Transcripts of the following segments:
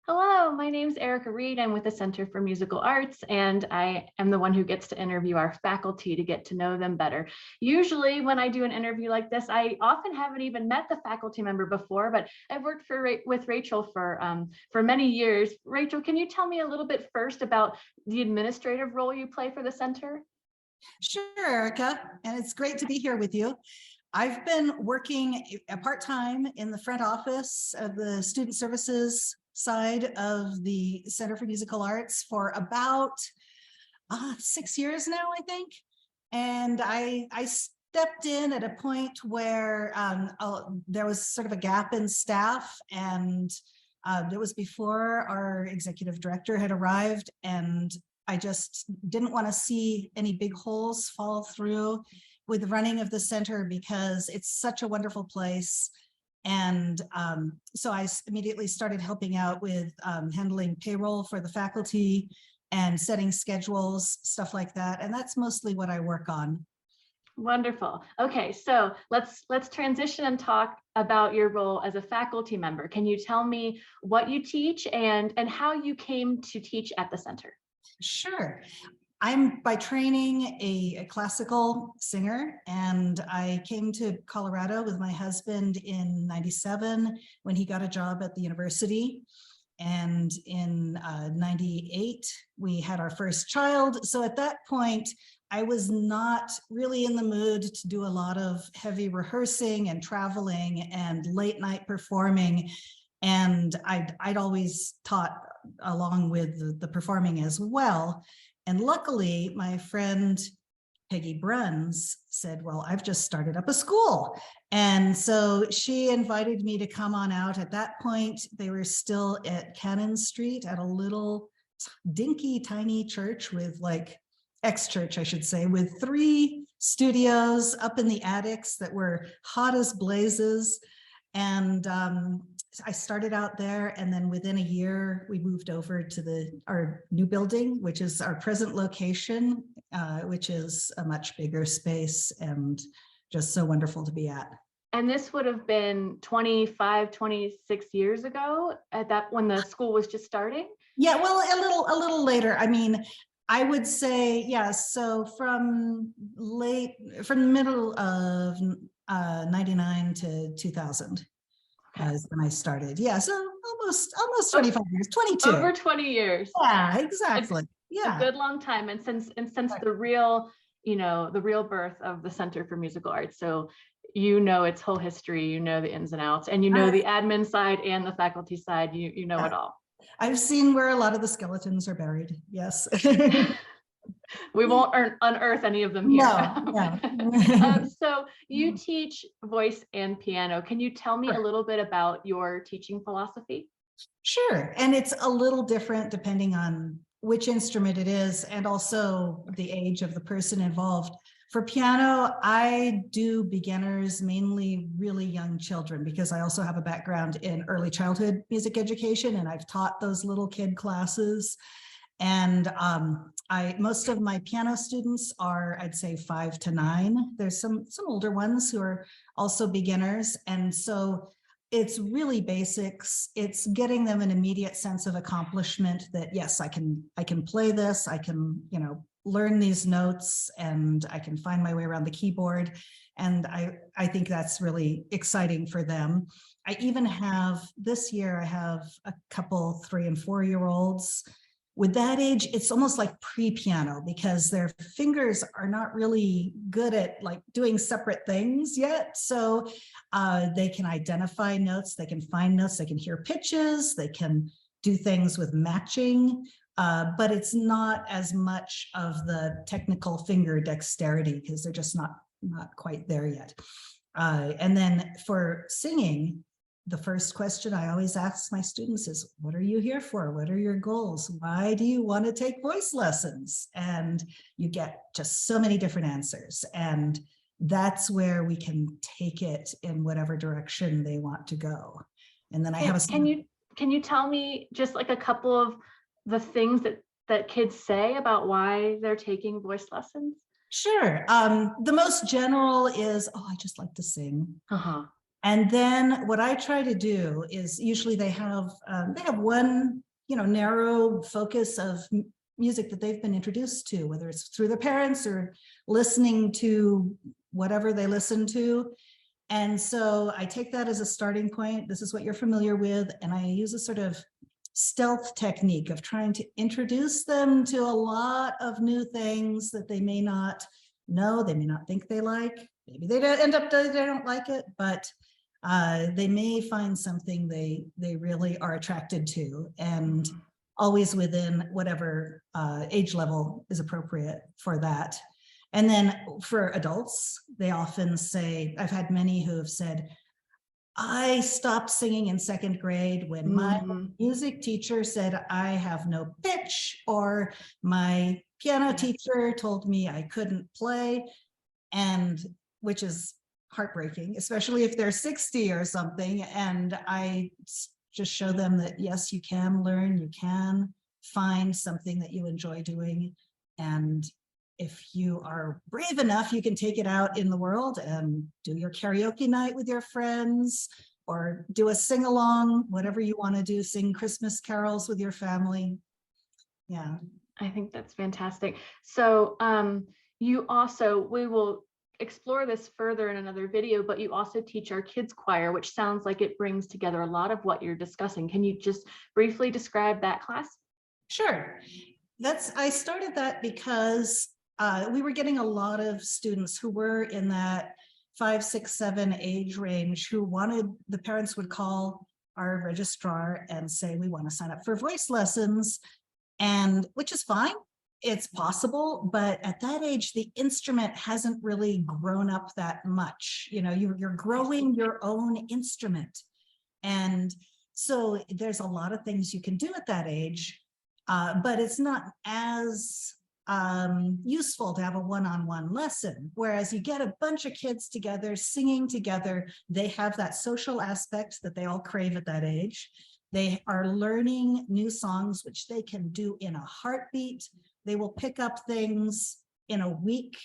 Hello, my name is Erica Reed. I'm with the Center for Musical Arts, and I am the one who gets to interview our faculty to get to know them better. Usually when I do an interview like this, I often haven't even met the faculty member before, but I've worked with Rachel for many years. Rachel, can you tell me a little bit first about the administrative role you play for the center? Sure, Erica, and it's great to be here with you. I've been working part-time in the front office of the student services side of the Center for Musical Arts for about 6 years now, I think. And I stepped in at a point where there was sort of a gap in staff, and it was before our executive director had arrived, and I just didn't want to see any big holes fall through with the running of the center because it's such a wonderful place. And so I immediately started helping out with handling payroll for the faculty and setting schedules, stuff like that. And that's mostly what I work on. Wonderful. Okay, so let's transition and talk about your role as a faculty member. Can you tell me what you teach and how you came to teach at the center? Sure. I'm by training a classical singer, and I came to Colorado with my husband in '97 when he got a job at the university. And in '98, we had our first child. So at that point, I was not really in the mood to do a lot of heavy rehearsing and traveling and late night performing. And I'd always taught along with the performing as well. And luckily, my friend Peggy Bruns said, well, I've just started up a school. And so she invited me to come on out. At that point, they were still at Cannon Street at a little dinky, tiny church with ex-church, I should say, with 3 studios up in the attics that were hot as blazes. And I started out there, and then within a year, we moved over to our new building, which is our present location, which is a much bigger space and just so wonderful to be at. And this would have been 25, 26 years ago when the school was just starting? Yeah, well, a little later. I mean, I would say, yeah, so from the middle of 99 to 2000. As when I started. Yeah, so almost 25 years, 22. Over 20 years. Yeah, exactly. A good long time. And since right. the real birth of the Center for Musical Arts. So its whole history, the ins and outs, and the admin side and the faculty side, you know it all. I've seen where a lot of the skeletons are buried. Yes. We won't unearth any of them here. No. So you teach voice and piano. Can you tell me a little bit about your teaching philosophy? Sure. And it's a little different depending on which instrument it is and also the age of the person involved. For piano, I do beginners, mainly really young children, because I also have a background in early childhood music education, and I've taught those little kid classes. And most of my piano students are, I'd say, 5 to 9. There's some older ones who are also beginners. And so it's really basics. It's getting them an immediate sense of accomplishment that, yes, I can play this, I can, learn these notes, and I can find my way around the keyboard. And I think that's really exciting for them. I even have, this year, I have a couple 3- and 4-year-olds. With that age, it's almost like pre-piano because their fingers are not really good at doing separate things yet. So they can identify notes, they can find notes, they can hear pitches, they can do things with matching, but it's not as much of the technical finger dexterity because they're just not quite there yet. And then for singing, the first question I always ask my students is, what are you here for? What are your goals? Why do you want to take voice lessons? And you get just so many different answers. And that's where we can take it in whatever direction they want to go. And then I have a— Can you tell me just a couple of the things that kids say about why they're taking voice lessons? Sure. The most general is, oh, I just like to sing. And then what I try to do is usually they have one, narrow focus of music that they've been introduced to, whether it's through their parents or listening to whatever they listen to. And so I take that as a starting point. This is what you're familiar with. And I use a sort of stealth technique of trying to introduce them to a lot of new things that they may not know, they may not think they like. Maybe they don't like it, but they may find something they really are attracted to, and always within whatever age level is appropriate for that. And then for adults, they often say, I've had many who have said, I stopped singing in second grade when my music teacher said I have no pitch, or my piano teacher told me I couldn't play, and which is heartbreaking, especially if they're 60 or something. And I just show them that, yes, you can learn, you can find something that you enjoy doing. And if you are brave enough, you can take it out in the world and do your karaoke night with your friends, or do a sing-along, whatever you want to do, sing Christmas carols with your family. Yeah. I think that's fantastic. So we will explore this further in another video, but you also teach our kids choir, which sounds like it brings together a lot of what you're discussing. Can you just briefly describe that class? Sure. I started that because we were getting a lot of students who were in that 5, 6, 7 age range who wanted, the parents would call our registrar and say, we want to sign up for voice lessons, and which is fine. It's possible, but at that age, the instrument hasn't really grown up that much. You're growing your own instrument. And so there's a lot of things you can do at that age, but it's not as useful to have a one-on-one lesson. Whereas you get a bunch of kids together, singing together, they have that social aspect that they all crave at that age. They are learning new songs, which they can do in a heartbeat. They will pick up things in a week,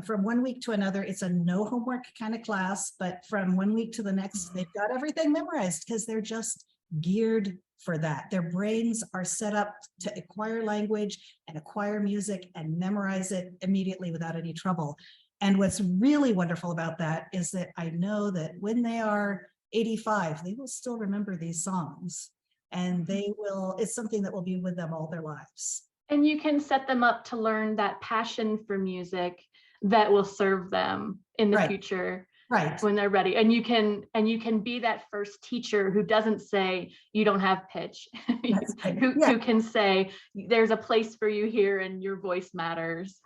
from one week to another. It's a no homework kind of class, but from one week to the next, they've got everything memorized because they're just geared for that. Their brains are set up to acquire language and acquire music and memorize it immediately without any trouble. And what's really wonderful about that is that I know that when they are 85, they will still remember these songs, and it's something that will be with them all their lives. And you can set them up to learn that passion for music that will serve them in the future. Right. When they're ready. And you can be that first teacher who doesn't say you don't have pitch, who can say there's a place for you here and your voice matters.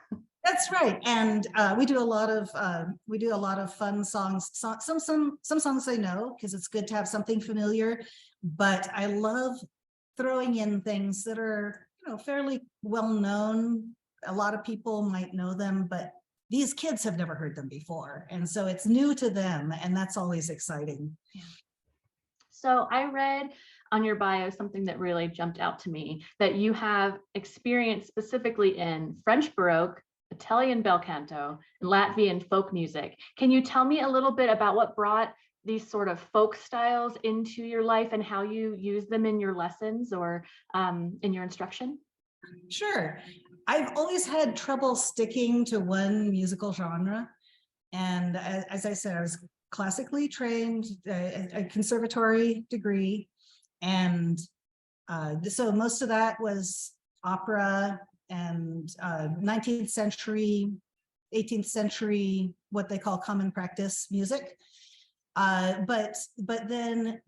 That's right. And we do a lot of fun songs. Some songs they know, because it's good to have something familiar, but I love throwing in things that are fairly well known. A lot of people might know them, but these kids have never heard them before. And so it's new to them, and that's always exciting. Yeah. So I read on your bio something that really jumped out to me, that you have experience specifically in French Baroque, Italian bel canto, and Latvian folk music. Can you tell me a little bit about what brought these sort of folk styles into your life and how you use them in your lessons or in your instruction? Sure. I've always had trouble sticking to one musical genre. And as I said, I was classically trained, a conservatory degree. And so most of that was opera and 19th century, 18th century, what they call common practice music. But then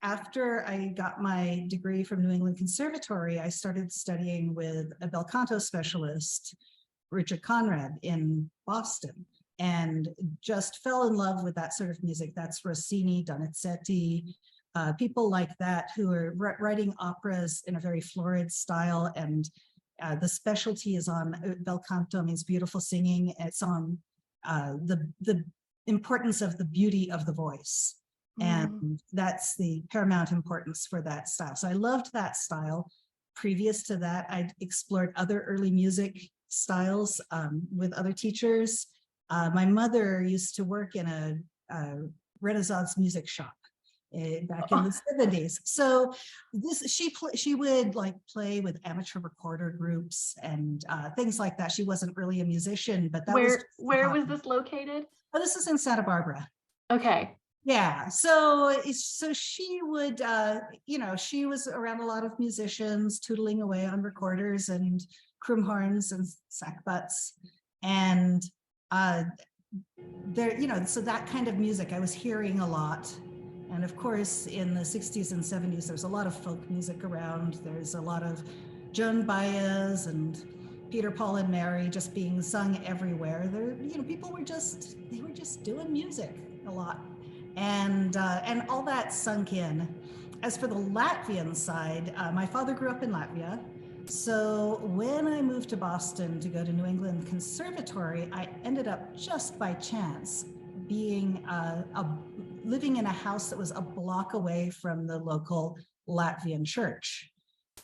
after I got my degree from New England Conservatory, I started studying with a bel canto specialist, Richard Conrad, in Boston, and just fell in love with that sort of music. That's Rossini, Donizetti, people like that who are writing operas in a very florid style. And the specialty is on bel canto, means beautiful singing. It's on the importance of the beauty of the voice. And that's the paramount importance for that style. So I loved that style. Previous to that, I'd explored other early music styles with other teachers. My mother used to work in a Renaissance music shop back in the 70s. So she would like play with amateur recorder groups and things like that. She wasn't really a musician, but that was where was this located? Oh, this is in Santa Barbara. Okay. Yeah, so she would, she was around a lot of musicians, tootling away on recorders and crum horns and sackbuts, and so that kind of music I was hearing a lot. And of course, in the 60s and 70s, there's a lot of folk music around. There's a lot of Joan Baez and Peter, Paul, and Mary just being sung everywhere. People were just doing music a lot. And all that sunk in. As for the Latvian side, my father grew up in Latvia. So when I moved to Boston to go to New England Conservatory, I ended up just by chance being living in a house that was a block away from the local Latvian church.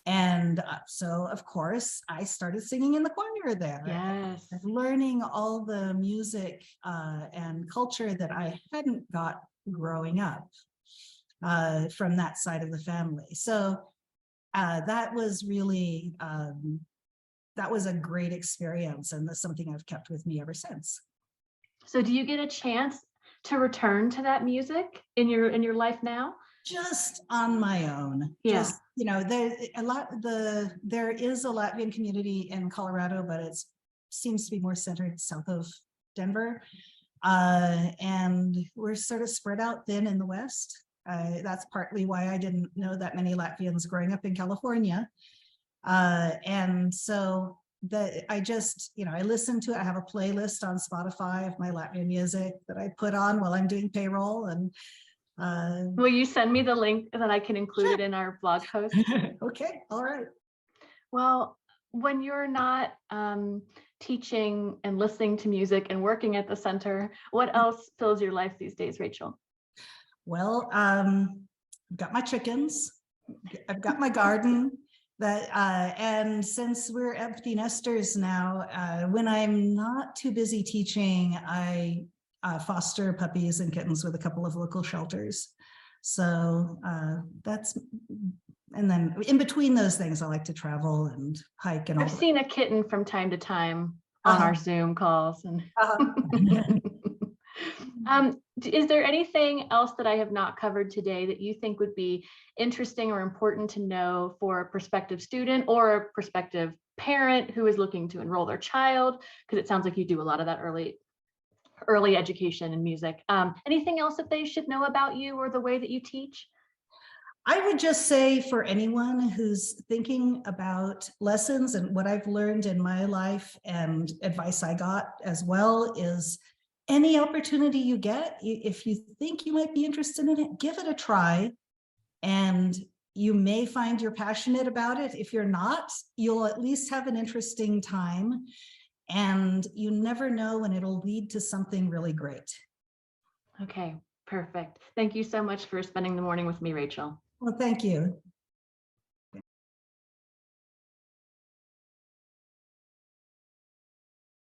And so, of course, I started singing in the choir there. Yes. Learning all the music and culture that I hadn't got growing up from that side of the family. So that was really, that was a great experience, and that's something I've kept with me ever since. So do you get a chance to return to that music in your life now? Just on my own. Yeah. Just, there is a Latvian community in Colorado, but it seems to be more centered south of Denver. And we're sort of spread out thin in the West. That's partly why I didn't know that many Latvians growing up in California. And so I just, I listen to it. I have a playlist on Spotify of my Latvian music that I put on while I'm doing payroll. And will you send me the link that I can include it in our blog post? Okay, all right. Well, when you're not teaching and listening to music and working at the center, what else fills your life these days, Rachel? Well, I've got my chickens, I've got my garden, and since we're empty nesters now, when I'm not too busy teaching, I foster puppies and kittens with a couple of local shelters. So and then in between those things, I like to travel and hike. And I've seen a kitten from time to time on our Zoom calls. And is there anything else that I have not covered today that you think would be interesting or important to know for a prospective student or a prospective parent who is looking to enroll their child? Because it sounds like you do a lot of that early education and music. Anything else that they should know about you or the way that you teach? I would just say for anyone who's thinking about lessons, and what I've learned in my life and advice I got as well, is any opportunity you get, if you think you might be interested in it, give it a try. And you may find you're passionate about it. If you're not, you'll at least have an interesting time. And you never know when it'll lead to something really great. Okay, perfect. Thank you so much for spending the morning with me, Rachel. Well, thank you.